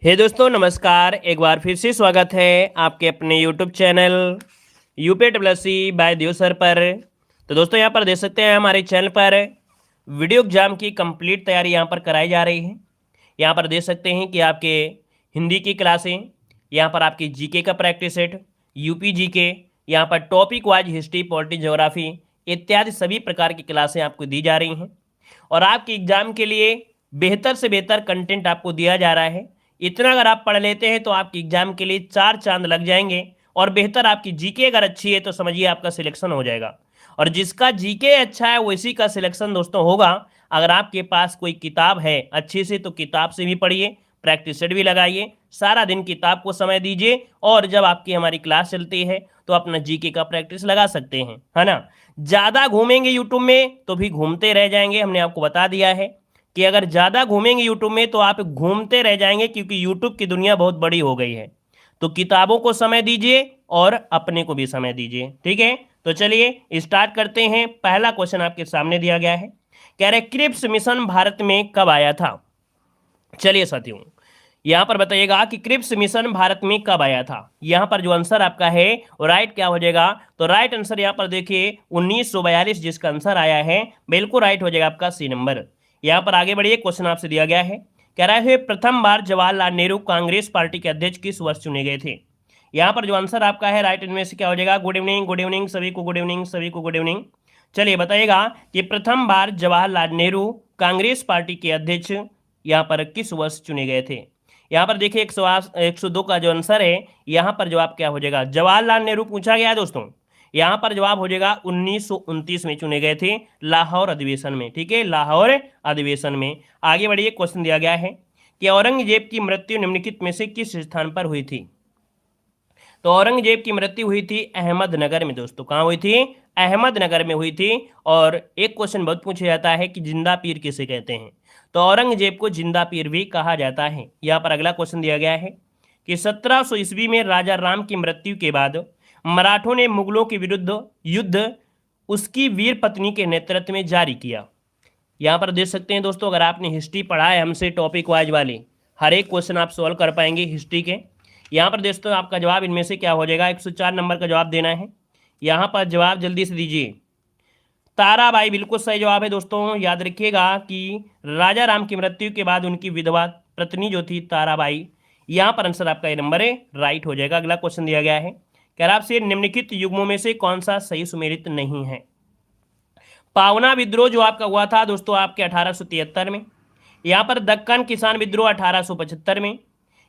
हे दोस्तों नमस्कार। एक बार फिर से स्वागत है आपके अपने यूट्यूब चैनल यूपीएससी बाय दियो सर पर। तो दोस्तों यहाँ पर देख सकते हैं हमारे चैनल पर वीडियो एग्जाम की कंप्लीट तैयारी यहाँ पर कराई जा रही है। यहाँ पर देख सकते हैं कि आपके हिंदी की क्लासें, यहाँ पर आपकी जीके का प्रैक्टिस सेट, यूपी जीके, यहाँ पर topic wise history, polity, geography इत्यादि सभी प्रकार की क्लासें आपको दी जा रही हैं और आपके एग्जाम के लिए बेहतर से बेहतर कंटेंट आपको दिया जा रहा है। इतना अगर आप पढ़ लेते हैं तो आपके एग्जाम के लिए 4 चांद लग जाएंगे और बेहतर आपकी जीके अगर अच्छी है तो समझिए आपका सिलेक्शन हो जाएगा। और जिसका जीके अच्छा है वैसी का सिलेक्शन दोस्तों होगा। अगर आपके पास कोई किताब है अच्छी से तो किताब से भी पढ़िए, प्रैक्टिस सेट भी लगाइए, सारा दिन किताब को समय दीजिए और जब आपकी हमारी क्लास चलती है तो अपना जीके का प्रैक्टिस लगा सकते हैं, है ना। ज़्यादा घूमेंगे यूट्यूब में तो भी घूमते रह जाएंगे। हमने आपको बता दिया है कि अगर ज़्यादा घूमेंगे यूट्यूब में तो आप घूमते रह जाएंगे, क्योंकि यूट्यूब की दुनिया बहुत बड़ी हो गई है। तो किताबों को समय दीजिए और अपने को भी समय दीजिए, ठीक है। तो चलिए स्टार्ट करते हैं। पहला क्वेश्चन आपके सामने दिया गया है, कह रहे क्रिप्स मिशन भारत में कब आया था। चलिए साथियों यहाँ पर बताइएगा कि क्रिप्स मिशन भारत में कब आया था। यहाँ पर जो आंसर आपका है वो राइट क्या हो जाएगा, तो राइट आंसर यहाँ पर देखिए 1942 जिसका आंसर आया है, बिल्कुल राइट हो जाएगा आपका सी नंबर। यहाँ पर आगे बढ़िए, क्वेश्चन आपसे दिया गया है, कह रहा है प्रथम बार जवाहरलाल नेहरू कांग्रेस पार्टी के अध्यक्ष किस वर्ष चुने गए थे। यहाँ पर जो आंसर आपका है राइट इनमें से क्या हो जाएगा, गुड इवनिंग, गुड इवनिंग सभी को, गुड इवनिंग सभी को, गुड इवनिंग। चलिए बताइएगा कि प्रथम बार जवाहरलाल नेहरू कांग्रेस पार्टी के अध्यक्ष यहाँ पर किस वर्ष चुने गए थे। यहाँ पर देखिए 102 का जो आंसर है, यहाँ पर जवाब क्या हो जाएगा, जवाहरलाल नेहरू पूछा गया है दोस्तों। यहाँ पर जवाब हो जाएगा 1929 में चुने गए थे, लाहौर अधिवेशन में, ठीक है, लाहौर अधिवेशन में। आगे बढ़िए, क्वेश्चन दिया गया है कि औरंगजेब की मृत्यु निम्नलिखित में से किस स्थान पर हुई थी। तो औरंगजेब की मृत्यु हुई थी अहमदनगर में दोस्तों। कहाँ हुई थी, अहमदनगर में हुई थी। और एक क्वेश्चन बहुत पूछा जाता है कि जिंदा पीर किसे कहते हैं, तो औरंगजेब को जिंदा पीर भी कहा जाता है। यहाँ पर अगला क्वेश्चन दिया गया है कि 1700 ईस्वी में राजा राम की मृत्यु के बाद मराठों ने मुगलों के विरुद्ध युद्ध उसकी वीर पत्नी के नेतृत्व में जारी किया। यहाँ पर देख सकते हैं दोस्तों, अगर आपने हिस्ट्री पढ़ा है हमसे टॉपिक वाइज वाली, हर एक क्वेश्चन आप सॉल्व कर पाएंगे हिस्ट्री के। यहाँ पर दोस्तों आपका जवाब इनमें से क्या हो जाएगा, 104 नंबर का जवाब देना है। यहाँ पर जवाब जल्दी से दीजिए। ताराबाई बिल्कुल सही जवाब है दोस्तों। याद रखिएगा कि राजा राम की मृत्यु के बाद उनकी विधवा पत्नी जो थी ताराबाई, यहाँ पर आंसर आपका ये नंबर है राइट हो जाएगा। अगला क्वेश्चन दिया गया है, कह रहा आपसे निम्नलिखित युग्मों में से कौन सा सही सुमेलित नहीं है। पावना विद्रोह जो आपका हुआ था दोस्तों आपके 1873 में। यहाँ पर दक्कन किसान विद्रोह 1875 में।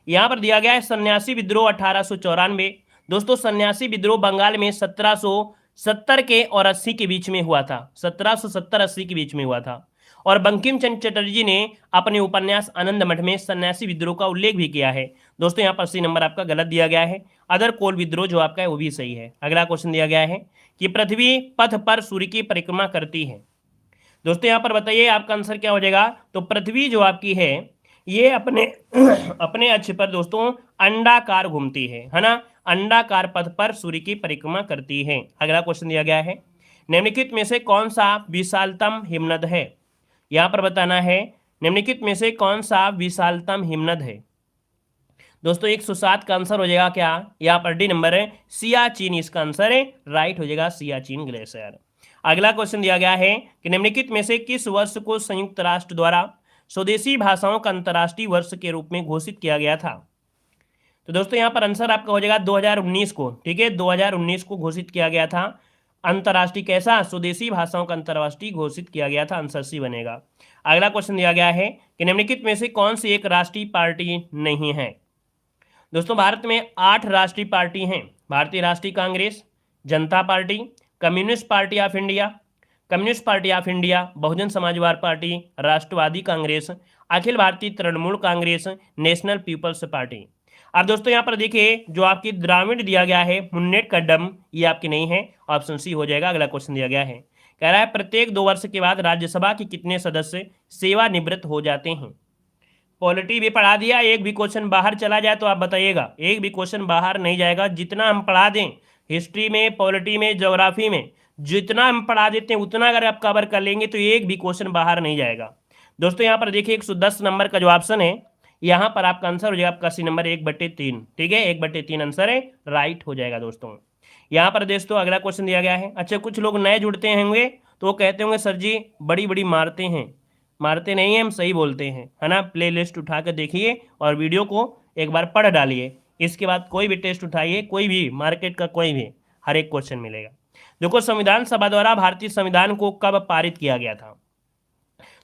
यहाँ पर दिया गया है सन्यासी विद्रोह 1894। दोस्तों सन्यासी विद्रोह बंगाल में 1770 के और 80 के बीच में हुआ था, 1770-80 के बीच में हुआ था। और बंकिम चंद्र चटर्जी ने अपने उपन्यास आनंद मठ में सन्यासी विद्रोह का उल्लेख भी किया है। दोस्तों यहाँ पर सी नंबर आपका गलत दिया गया है। अदर कोल विद्रोह जो आपका है वो भी सही है। अगला क्वेश्चन दिया गया है कि पृथ्वी पथ पर सूर्य की परिक्रमा करती है। दोस्तों यहाँ पर बताइए आपका आंसर क्या हो जाएगा, तो पृथ्वी जो आपकी है ये अपने अपने अक्ष पर दोस्तों अंडाकार घूमती है ना, अंडाकार पथ पर सूर्य की परिक्रमा करती है। अगला क्वेश्चन दिया गया है, निम्नलिखित में से कौन सा विशालतम हिमनद है। यहाँ पर बताना है निम्नलिखित में से कौन सा विशालतम हिमनद है। दोस्तों 107 का आंसर हो जाएगा क्या, यहाँ पर डी नंबर है सियाचिन, इसका आंसर है राइट हो जाएगा सियाचिन ग्लेशियर। अगला क्वेश्चन दिया गया है कि निम्नलिखित में से किस वर्ष को संयुक्त राष्ट्र द्वारा स्वदेशी भाषाओं का अंतर्राष्ट्रीय वर्ष के रूप में घोषित किया गया था। तो दोस्तों यहाँ पर आंसर आपका हो जाएगा 2019 को, ठीक है, 2019 को घोषित किया गया था अंतर्राष्ट्रीय कैसा, स्वदेशी भाषाओं का अंतर्राष्ट्रीय घोषित किया गया था, आंसर सी बनेगा। अगला क्वेश्चन दिया गया है कि निम्नलिखित में से कौन सी एक राष्ट्रीय पार्टी नहीं है। दोस्तों भारत में 8 राष्ट्रीय पार्टी हैं, भारतीय Rashtriya Congress, Janata Party, Communist Party of India, Communist Party of India, Bahujan Samajwadi Party, Rashtravadi Congress, Akhil Bharatiya Trinamool Congress, National People's Party. अब दोस्तों यहाँ पर देखिए जो आपकी द्राविड़ दिया गया है मुन्नेट कड्डम, ये आपकी नहीं है, ऑप्शन सी हो जाएगा। अगला क्वेश्चन दिया गया है, कह रहा है प्रत्येक 2 वर्ष के बाद राज्यसभा के कितने सदस्य सेवानिवृत्त हो जाते हैं। पॉलिटी भी पढ़ा दिया, एक भी क्वेश्चन बाहर चला जाए तो आप बताइएगा, एक भी क्वेश्चन बाहर नहीं जाएगा। जितना हम पढ़ा दें हिस्ट्री में, पॉलिटी में, ज्योग्राफी में, जितना हम पढ़ा देते हैं उतना अगर आप कवर कर लेंगे तो एक भी क्वेश्चन बाहर नहीं जाएगा। दोस्तों यहाँ पर देखिए 110 नंबर का जो ऑप्शन है, यहाँ पर आपका आंसर हो जाएगा आपका सी नंबर 1/3। ठीक है, 1/3 आंसर है, राइट हो जाएगा दोस्तों। यहाँ पर दोस्तों अगला क्वेश्चन दिया गया है। अच्छा, कुछ लोग नए जुड़ते होंगे तो वो कहते होंगे सर जी बड़ी बड़ी मारते हैं। मारते नहीं है, हम सही बोलते हैं, है ना। प्ले लिस्ट उठा कर देखिए और वीडियो को एक बार पढ़ डालिए, इसके बाद कोई भी टेस्ट उठाइए, कोई भी मार्केट का कोई भी, हर एक क्वेश्चन मिलेगा। देखो, संविधान सभा द्वारा भारतीय संविधान को कब पारित किया गया था?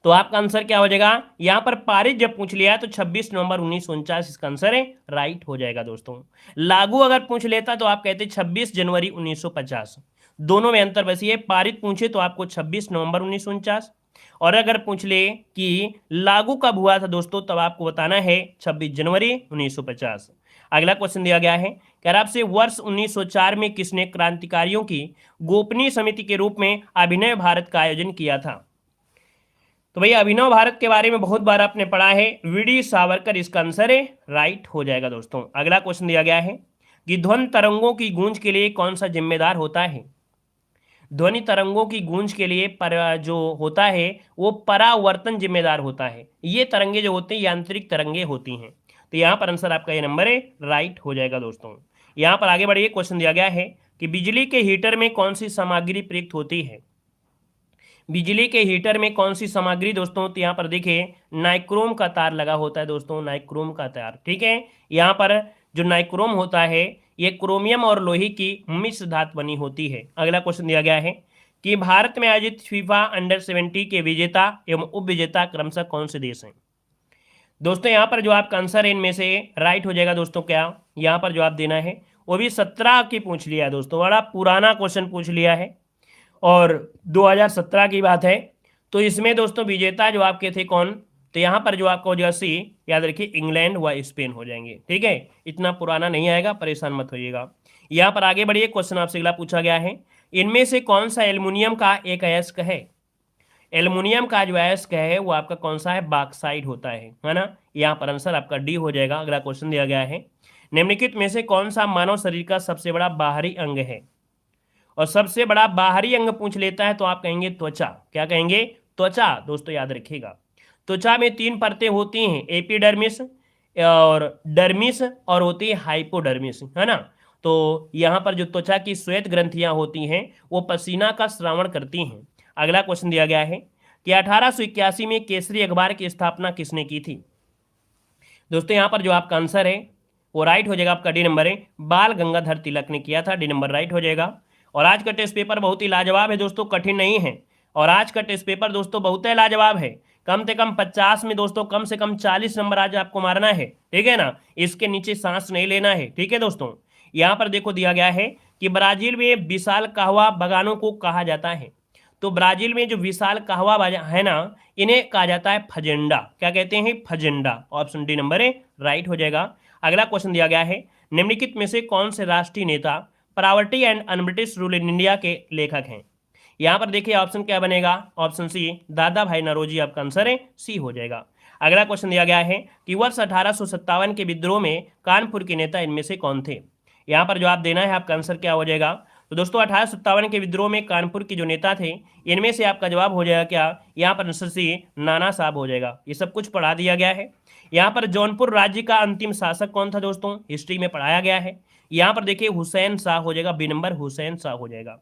तो आपका आंसर क्या हो जाएगा? यहां पर पारित जब पूछ लिया तो 26 नवंबर 1949 इसका आंसर है, राइट हो जाएगा दोस्तों। लागू अगर पूछ लेता तो आप कहते 26 जनवरी 1950। दोनों में अंतर बस ये, पारित पूछे तो आपको 26 नवंबर 1949, और अगर पूछ ले कि लागू कब हुआ था दोस्तों, तब आपको बताना है 26 जनवरी 1950। अगला क्वेश्चन दिया गया है, कह रहा आपसे वर्ष 1904 में किसने क्रांतिकारियों की गोपनीय समिति के रूप में अभिनव भारत का आयोजन किया था? तो भैया अभिनव भारत के बारे में बहुत बार आपने पढ़ा है, वीडी सावरकर इसका आंसर है, राइट हो जाएगा दोस्तों। अगला क्वेश्चन दिया गया है कि ध्वनि तरंगों की गूंज के लिए कौन सा जिम्मेदार होता है? ध्वनि तरंगों की गूंज के लिए जो होता है वो परावर्तन जिम्मेदार होता है। ये तरंगे जो होती हैं यांत्रिक तरंगे होती हैं। तो यहाँ पर आंसर आपका ये नंबर है, राइट हो जाएगा दोस्तों। यहाँ पर आगे बढ़िए, क्वेश्चन दिया गया है कि बिजली के हीटर में कौन सी सामग्री प्रयुक्त होती है? बिजली के हीटर में कौन सी सामग्री दोस्तों? तो यहाँ पर देखिए नाइक्रोम का तार लगा होता है दोस्तों, नाइक्रोम का तार। ठीक है, यहाँ पर जो नाइक्रोम होता है ये क्रोमियम और लोहे की मिश्र धातु बनी होती है। अगला क्वेश्चन दिया गया है कि भारत में आयोजित फीफा अंडर-17 के विजेता एवं उप विजेता क्रमशः कौन से देश हैं? दोस्तों यहाँ पर जो आपका आंसर है इनमें से राइट हो जाएगा दोस्तों। क्या यहाँ पर जो आप देना है वो भी 17 की पूछ लिया है दोस्तों, बड़ा पुराना क्वेश्चन पूछ लिया है और 2017 की बात है। तो इसमें दोस्तों विजेता जो आपके थे कौन? तो यहाँ पर जो आपका हो जाएगा सी, याद रखिए इंग्लैंड व स्पेन हो जाएंगे। ठीक है, इतना पुराना नहीं आएगा, परेशान मत होइएगा। यहाँ पर आगे बढ़िए, क्वेश्चन आपसे अगला पूछा गया है, इनमें से कौन सा एल्युमिनियम का एक अयस्क है? एल्युमिनियम का जो अयस्क है वो आपका कौन सा है? बॉक्साइट होता है ना। यहाँ पर आंसर आपका डी हो जाएगा। अगला क्वेश्चन दिया गया है, निम्नलिखित में से कौन सा मानव शरीर का सबसे बड़ा बाहरी अंग है? और सबसे बड़ा बाहरी अंग पूछ लेता है तो आप कहेंगे त्वचा। क्या कहेंगे? त्वचा। दोस्तों याद रखिएगा, त्वचा में 3 परतें होती हैं, एपिडर्मिस और डर्मिस और होती है हाइपोडर्मिस, है ना। तो यहाँ पर जो त्वचा की श्वेत ग्रंथियां होती हैं वो पसीना का श्रावण करती हैं। अगला क्वेश्चन दिया गया है कि 1881 में केसरी अखबार की स्थापना किसने की थी? दोस्तों यहाँ पर जो आपका आंसर है वो राइट हो जाएगा, आपका डी नंबर है, बाल गंगाधर तिलक ने किया था। डी नंबर राइट हो जाएगा। और आज का टेस्ट पेपर बहुत ही लाजवाब है दोस्तों, कठिन नहीं है। और आज का टेस्ट पेपर दोस्तों बहुत ही लाजवाब है, कम से कम 50 में दोस्तों कम से कम 40 नंबर आज आपको मारना है। ठीक है ना, इसके नीचे सांस नहीं लेना है। ठीक है दोस्तों, यहाँ पर देखो दिया गया है कि ब्राजील में विशाल कहवा बागानों को कहा जाता है। तो ब्राजील में जो विशाल कहवा है ना, इन्हें कहा जाता है फजेंडा। क्या कहते हैं? फजेंडा। ऑप्शन डी नंबर है, राइट हो जाएगा। अगला क्वेश्चन दिया गया है, निम्नलिखित में से कौन से राष्ट्रीय नेता property and un-British rule in India के लेखक हैं? यहाँ पर देखिए ऑप्शन क्या बनेगा? ऑप्शन सी, दादा भाई नौरोजी आपका आंसर है, सी हो जाएगा। अगला क्वेश्चन दिया गया है कि वर्ष 1857 के विद्रोह में कानपुर के नेता इनमें से कौन थे? यहाँ पर जो आप देना है आपका आंसर क्या हो जाएगा? तो दोस्तों 1857 के विद्रोह में कानपुर के जो नेता थे इनमें से आपका जवाब हो जाएगा क्या? यहाँ पर आंसर सी, नाना साहब हो जाएगा। ये सब कुछ पढ़ा दिया गया है। यहाँ पर जौनपुर राज्य का अंतिम शासक कौन था दोस्तों? हिस्ट्री में पढ़ाया गया है। यहाँ पर देखिए हुसैन शाह हो जाएगा, बी नंबर हुसैन शाह हो जाएगा।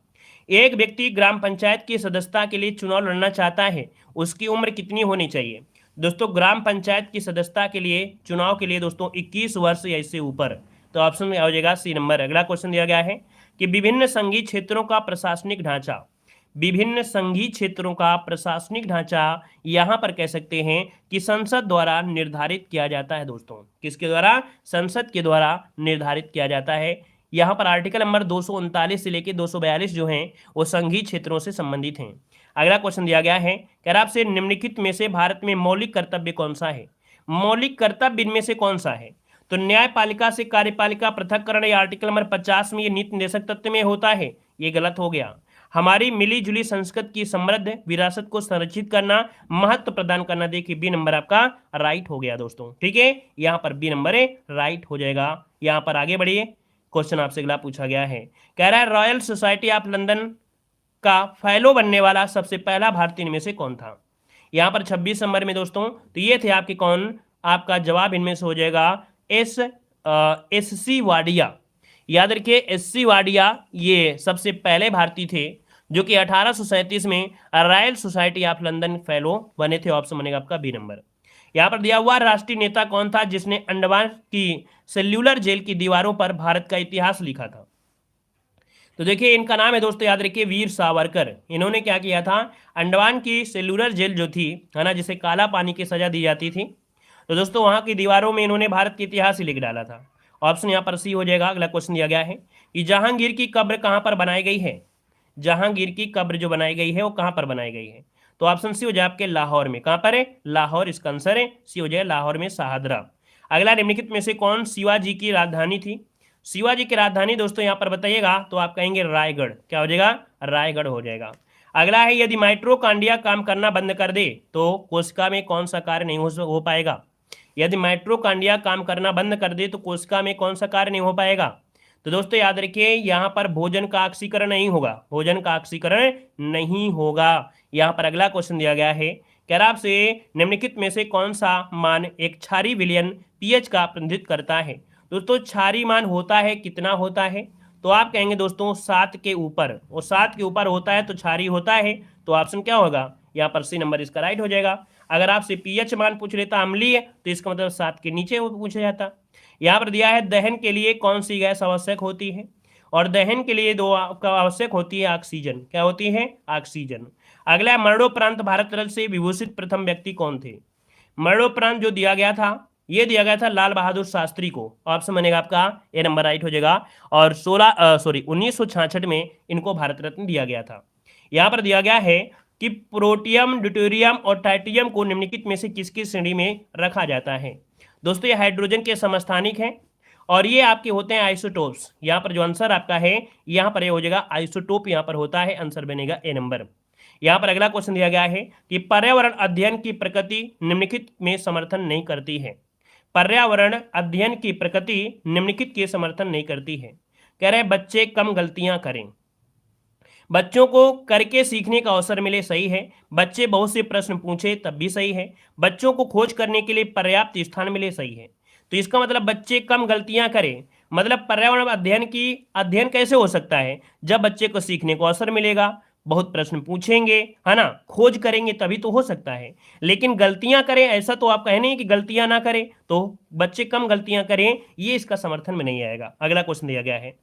एक व्यक्ति ग्राम पंचायत की सदस्यता के लिए चुनाव लड़ना चाहता है, उसकी उम्र कितनी होनी चाहिए? दोस्तों ग्राम पंचायत की सदस्यता के लिए चुनाव के लिए दोस्तों 21 वर्ष या इससे ऊपर। तो ऑप्शन में हो जाएगा सी नंबर। अगला क्वेश्चन दिया गया है कि विभिन्न संघीय क्षेत्रों का प्रशासनिक ढांचा, विभिन्न संघीय क्षेत्रों का प्रशासनिक ढांचा यहां पर कह सकते हैं कि संसद द्वारा निर्धारित किया जाता है दोस्तों। किसके द्वारा? संसद के द्वारा निर्धारित किया जाता है। यहाँ पर आर्टिकल नंबर 239 से लेकर 242 जो हैं वो संघीय क्षेत्रों से संबंधित हैं। अगला क्वेश्चन दिया गया है, कह रहा आपसे निम्नलिखित में से भारत में मौलिक कर्तव्य कौन सा है? मौलिक कर्तव्य इनमें से कौन सा है? तो न्यायपालिका से कार्यपालिका पृथक्करण या आर्टिकल नंबर 50 में ये नीति निर्देशक तत्व में होता है, ये गलत हो गया। हमारी मिली जुली संस्कृति की समृद्ध विरासत को संरक्षित करना, महत्व प्रदान करना, देखिए बी नंबर आपका राइट हो गया दोस्तों। ठीक है, यहाँ पर बी नंबर है, राइट हो जाएगा। यहाँ पर आगे बढ़िए, क्वेश्चन आपसे अगला पूछा गया है, कह रहा है रॉयल सोसाइटी ऑफ लंदन का फेलो बनने वाला सबसे पहला भारतीय इनमें से कौन था? यहाँ पर 26 नंबर में दोस्तों तो ये थे आपके कौन? आपका जवाब इनमें से हो जाएगा एससी वाडिया। याद रखिए एससी वाडिया ये सबसे पहले भारतीय थे जो कि 1837 में royal society of London fellow बने थे। ऑप्शन बनेगा आपका बी नंबर। यहां पर दिया हुआ राष्ट्रीय नेता कौन था जिसने अंडमान की सेल्यूलर जेल की दीवारों पर भारत का इतिहास लिखा था? तो देखिए इनका नाम है दोस्तों, याद रखिए वीर सावरकर। इन्होंने क्या किया था, अंडमान की सेल्यूलर जेल जो थी है ना, जिसे काला पानी की सजा दी जाती थी, तो दोस्तों वहां की दीवारों में इन्होंने भारत के इतिहास ही लिख डाला था। ऑप्शन यहाँ पर सी हो जाएगा। अगला क्वेश्चन दिया गया है कि जहांगीर की कब्र कहाँ पर बनाई गई है? जहांगीर की कब्र जो बनाई गई है वो कहाँ पर बनाई गई है? तो ऑप्शन सी हो जाए आपके लाहौर में। कहाँ पर है? लाहौर, इसका आंसर है सी हो जाए लाहौर में, शाहदरा। अगला निम्नलिखित में से कौन शिवाजी की राजधानी थी? शिवाजी की राजधानी दोस्तों यहाँ पर बताइएगा तो आप कहेंगे रायगढ़। क्या हो जाएगा? रायगढ़ हो जाएगा। अगला है यदि माइट्रोकांड्रिया काम करना बंद कर दे तो कोशिका में कौन सा कार्य नहीं हो पाएगा? यदि माइट्रोकांड्रिया काम करना बंद कर दे तो कोशिका में कौन सा कार्य नहीं हो पाएगा? तो दोस्तों याद रखिए यहाँ पर भोजन का ऑक्सीकरण नहीं होगा, भोजन का ऑक्सीकरण नहीं होगा। यहाँ पर अगला क्वेश्चन दिया गया है, कह रहा आपसे निम्नलिखित में से कौन सा मान एक क्षारीय विलयन पीएच का प्रतिनिधित्व करता है? दोस्तों क्षारीय मान होता है कितना होता है? तो आप कहेंगे दोस्तों 7 के ऊपर, और 7 के ऊपर होता है तो क्षारीय होता है। तो ऑप्शन क्या होगा यहाँ पर? सी नंबर इसका राइट हो जाएगा। अगर आपसे पीएच मान पूछ लेता अम्लीय तो इसका मतलब 7 के नीचे पूछा जाता। यहाँ पर दिया है दहन के लिए कौन सी गैस आवश्यक होती है? और दहन के लिए दो आवश्यक होती है ऑक्सीजन। क्या होती है? ऑक्सीजन। अगला मरणोपरांत भारत रत्न से विभूषित प्रथम व्यक्ति कौन थे? मरणोपरांत जो दिया गया था ये दिया गया था लाल बहादुर शास्त्री को। ऑप्शन बनेगा आपका ए नंबर राइट हो जाएगा। और 1966 में इनको भारत रत्न दिया गया था। यहाँ पर दिया गया है कि प्रोटियम, ड्यूटेरियम और टाइटेरियम को निम्नलिखित में से किसकी श्रेणी में रखा जाता है? दोस्तों ये हाइड्रोजन के समस्थानिक हैं और ये आपके होते हैं आइसोटोप्स। यहाँ पर जो आंसर आपका है यहाँ पर ये हो जाएगा आइसोटोप, यहाँ पर होता है, आंसर बनेगा ए नंबर। यहाँ पर अगला क्वेश्चन दिया गया है कि पर्यावरण अध्ययन की प्रकृति निम्नलिखित में समर्थन नहीं करती है। पर्यावरण अध्ययन की प्रकृति निम्नलिखित के समर्थन नहीं करती है। कह रहे हैं बच्चे कम गलतियां करें, बच्चों को करके सीखने का अवसर मिले, सही है। बच्चे बहुत से प्रश्न पूछे तब भी सही है। बच्चों को खोज करने के लिए पर्याप्त स्थान मिले, सही है। तो इसका मतलब बच्चे कम गलतियां करें, मतलब पर्यावरण अध्ययन कैसे हो सकता है? जब बच्चे को सीखने को अवसर मिलेगा, बहुत प्रश्न पूछेंगे, है ना, खोज करेंगे, तभी तो हो सकता है। लेकिन गलतियां करें ऐसा तो आप कहे नहीं कि गलतियां ना करें, तो बच्चे कम गलतियां करें ये इसका समर्थन में नहीं आएगा। अगला क्वेश्चन दिया गया है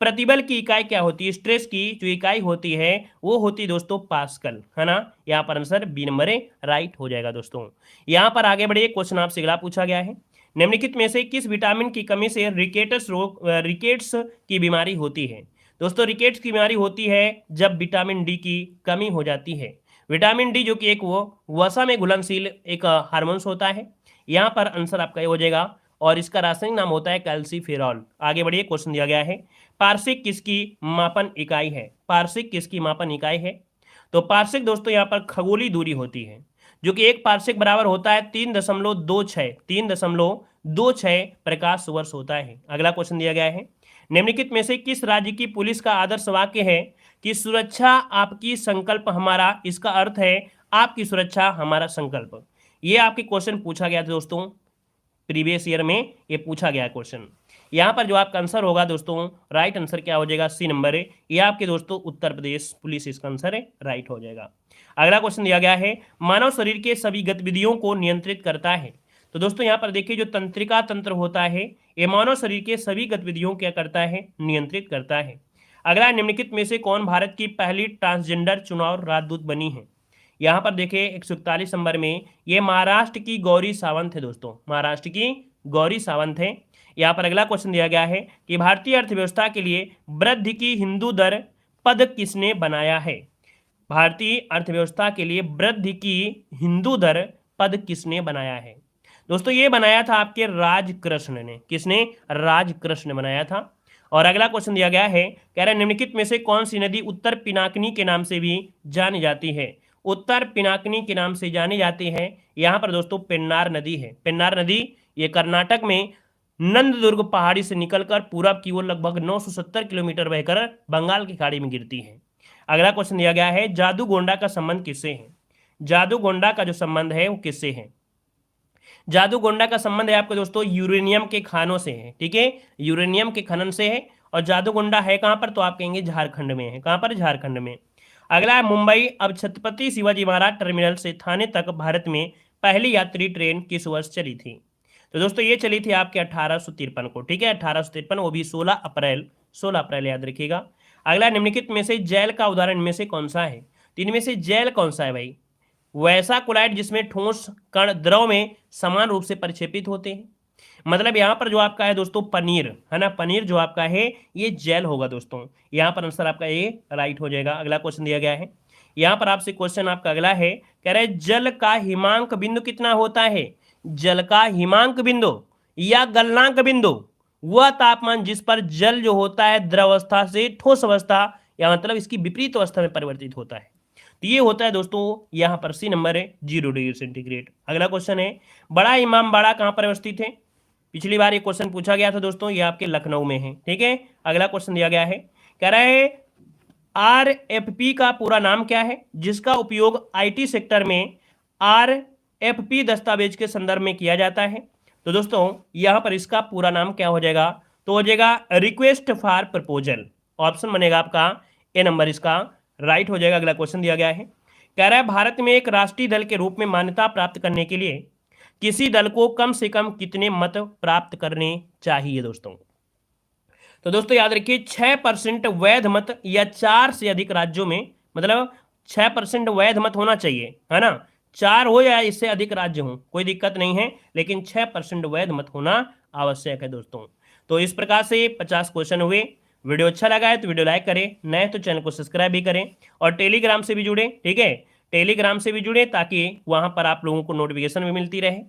प्रतिबल की इकाई क्या होती है? स्ट्रेस की जो इकाई होती है वो होती है दोस्तों पास्कल, है ना। यहाँ पर आंसर बी नंबर राइट हो जाएगा दोस्तों। यहाँ पर आगे बढ़िए, क्वेश्चन आपसे अगला पूछा गया है, निम्नलिखित में से किस विटामिन की कमी से रिकेट्स की बीमारी होती है? दोस्तों रिकेट्स की बीमारी होती है जब विटामिन डी की कमी हो जाती है। विटामिन डी जो कि एक वो वसा में घुलनशील एक हार्मोन्स होता है। यहाँ पर आंसर आपका ये हो जाएगा और इसका रासायनिक नाम होता है कैल्सीफेरॉल। आगे बढ़िए, क्वेश्चन दिया गया है पार्श्विक किसकी मापन इकाई है? पार्श्विक किसकी मापन इकाई है? तो पार्श्विक दोस्तों यहाँ पर खगोलीय दूरी होती है, जो कि एक पार्श्विक बराबर होता है 3.26 प्रकाश वर्ष होता है। अगला क्वेश्चन दिया गया है निम्नलिखित में से किस राज्य की पुलिस का आदर्श वाक्य है कि सुरक्षा आपकी संकल्प हमारा? इसका अर्थ है आपकी सुरक्षा हमारा संकल्प। ये आपके क्वेश्चन पूछा गया था दोस्तों, प्रीवियस ईयर में ये पूछा गया क्वेश्चन। यहाँ पर जो आपका आंसर होगा दोस्तों, राइट आंसर क्या हो जाएगा? सी नंबर है। ये आपके दोस्तों उत्तर प्रदेश पुलिस इसका आंसर है, राइट हो जाएगा। अगला क्वेश्चन दिया गया है मानव शरीर के सभी गतिविधियों को नियंत्रित करता है। तो दोस्तों यहाँ पर देखिए जो तंत्रिका तंत्र होता है ये मानव शरीर के सभी गतिविधियों क्या करता है? नियंत्रित करता है। अगला निम्नलिखित में से कौन भारत की पहली ट्रांसजेंडर चुनाव राजदूत बनी है? यहाँ पर देखिए 141 नंबर में ये महाराष्ट्र की गौरी सावंत है दोस्तों, महाराष्ट्र की गौरी सावंत है। यहाँ पर अगला क्वेश्चन दिया गया है कि भारतीय अर्थव्यवस्था के लिए वृद्धि की हिंदू दर पद किसने बनाया है? भारतीय अर्थव्यवस्था के लिए वृद्धि की हिंदू दर पद किसने बनाया है? दोस्तों ये बनाया था आपके राजकृष्ण ने। किसने? राजकृष्ण बनाया था। और अगला क्वेश्चन दिया गया है, कह रहा है निम्नलिखित में से कौन सी नदी उत्तर पिनाकिनी के नाम से भी जानी जाती है? उत्तर पिनाकिनी के नाम से जानी जाती है। यहाँ पर दोस्तों पेन्नार नदी है। पेन्नार नदी ये कर्नाटक में नंददुर्ग पहाड़ी से निकलकर पूरब की ओर लगभग 970 किलोमीटर बहकर बंगाल की खाड़ी में गिरती है। अगला क्वेश्चन दिया गया है जादू गोंडा का संबंध किससे है? जादू गोंडा का जो संबंध है वो किससे है? जादूगोंडा का संबंध है आपके दोस्तों यूरेनियम के खानों से है, ठीक है, यूरेनियम के खनन से है। और जादूगोंडा है कहाँ पर, तो आप कहेंगे झारखंड में है। कहाँ पर, झारखंड में। अगला है मुंबई अब छत्रपति शिवाजी महाराज टर्मिनल से थाने तक भारत में पहली यात्री ट्रेन किस वर्ष चली थी। तो दोस्तों ये चली थी आपके 1853 को, ठीक है, 1853, वो भी 16 अप्रैल, 16 अप्रैल याद रखिएगा। अगला, निम्नलिखित में से जेल का उदाहरण इनमें से कौन सा है। तो इनमें से जेल कौन सा है भाई, वैसा कोलाइड जिसमें ठोस कण द्रव में समान रूप से परिक्षेपित होते हैं। मतलब यहाँ पर जो आपका है दोस्तों पनीर है ना, पनीर जो आपका है ये जेल होगा दोस्तों। यहाँ पर आंसर आपका ए राइट हो जाएगा। अगला क्वेश्चन दिया गया है, यहाँ पर आपसे क्वेश्चन आपका अगला है, कह रहे जल का हिमांक बिंदु कितना होता है। जल का हिमांक बिंदु या गलनांक बिंदु वह तापमान जिस पर जल जो होता है द्रव अवस्था से ठोस अवस्था या मतलब इसकी विपरीत अवस्था में परिवर्तित होता है। तो ये होता है दोस्तों यहाँ पर सी नंबर है 0 डिग्री सेंटीग्रेड। अगला क्वेश्चन है, बड़ा इमामबाड़ा कहाँ पर अवस्थित है। पिछली बार ये क्वेश्चन पूछा गया था दोस्तों, ये आपके लखनऊ में है, ठीक है। अगला क्वेश्चन दिया गया है, कह रहा है RFP का पूरा नाम क्या है जिसका उपयोग IT सेक्टर में RFP दस्तावेज के संदर्भ में किया जाता है। तो दोस्तों यहां पर इसका पूरा नाम क्या हो जाएगा, तो हो जाएगा रिक्वेस्ट फॉर प्रपोजल। ऑप्शन बनेगा आपका ए नंबर इसका राइट हो जाएगा। अगला क्वेश्चन दिया गया है, कह रहा है भारत में एक राष्ट्रीय दल के रूप में मान्यता प्राप्त करने के लिए किसी दल को कम से कम कितने मत प्राप्त करने चाहिए दोस्तों। तो दोस्तों याद रखिए 6% वैध मत या 4 से अधिक राज्यों में, मतलब 6% वैध मत होना चाहिए, है ना। 4 हो या इससे अधिक राज्य हो कोई दिक्कत नहीं है, लेकिन 6% वैध मत होना आवश्यक है दोस्तों। तो इस प्रकार से 50 क्वेश्चन हुए। वीडियो अच्छा लगा है तो वीडियो लाइक करें, नए तो चैनल को सब्सक्राइब भी करें और टेलीग्राम से भी जुड़े, ठीक है, टेलीग्राम से भी जुड़े ताकि वहां पर आप लोगों को नोटिफिकेशन भी मिलती रहे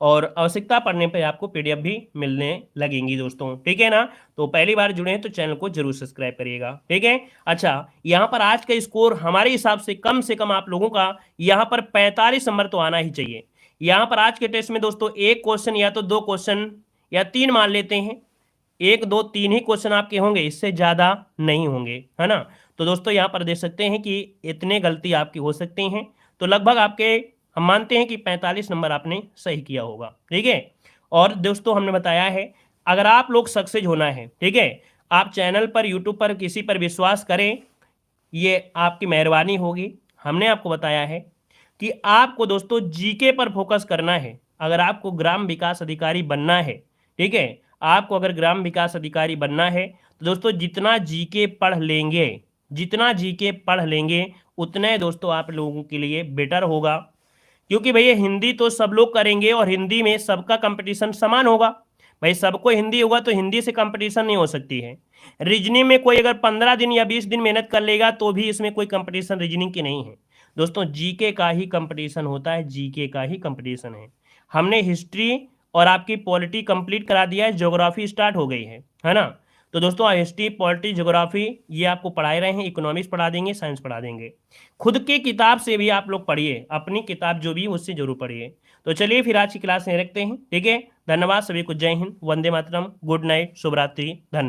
और आवश्यकता पड़ने पर आपको PDF भी मिलने लगेंगी दोस्तों, ठीक है ना। तो पहली बार जुड़े हैं तो चैनल को जरूर सब्सक्राइब करिएगा, ठीक है। अच्छा, यहाँ पर आज का स्कोर हमारे हिसाब से कम आप लोगों का यहाँ पर 45 नंबर तो आना ही चाहिए। यहाँ पर आज के टेस्ट में दोस्तों एक क्वेश्चन या तो 2 क्वेश्चन या 3 मान लेते हैं, 1 2 3 ही क्वेश्चन आपके होंगे, इससे ज़्यादा नहीं होंगे, है ना। तो दोस्तों यहाँ पर देख सकते हैं कि इतने गलती आपकी हो सकती हैं। तो लगभग आपके हम मानते हैं कि 45 नंबर आपने सही किया होगा, ठीक है। और दोस्तों हमने बताया है अगर आप लोग सक्सेस होना है, ठीक है, आप चैनल पर यूट्यूब पर किसी पर विश्वास करें, ये आपकी मेहरबानी होगी। हमने आपको बताया है कि आपको दोस्तों जीके पर फोकस करना है। अगर आपको ग्राम विकास अधिकारी बनना है, ठीक है, आपको अगर ग्राम विकास अधिकारी बनना है तो दोस्तों जितना जीके पढ़ लेंगे, जितना जीके पढ़ लेंगे उतने दोस्तों आप लोगों के लिए बेटर होगा। क्योंकि भैया हिंदी तो सब लोग करेंगे और हिंदी में सबका कंपटीशन समान होगा। भाई सबको हिंदी होगा तो हिंदी से कंपटीशन नहीं हो सकती है। रीजनिंग में कोई अगर 15 दिन या 20 दिन मेहनत कर लेगा तो भी इसमें कोई कंपटीशन रीजनिंग की नहीं है दोस्तों। जीके का ही कंपटीशन होता है, जीके का ही कंपटीशन है। हमने हिस्ट्री और आपकी पॉलिटी कंप्लीट करा दिया है, ज्योग्राफी स्टार्ट हो गई है ना। तो दोस्तों हिस्ट्री पॉलिटी ज्योग्राफी ये आपको पढ़ाए रहे हैं, इकोनॉमिक्स पढ़ा देंगे, साइंस पढ़ा देंगे। खुद की किताब से भी आप लोग पढ़िए, अपनी किताब जो भी उससे जरूर पढ़िए। तो चलिए फिर आज की क्लास में रखते हैं, ठीक है। धन्यवाद सभी को, जय हिंद, वंदे मातरम, गुड नाइट, शुभ रात्रि, धन्यवाद।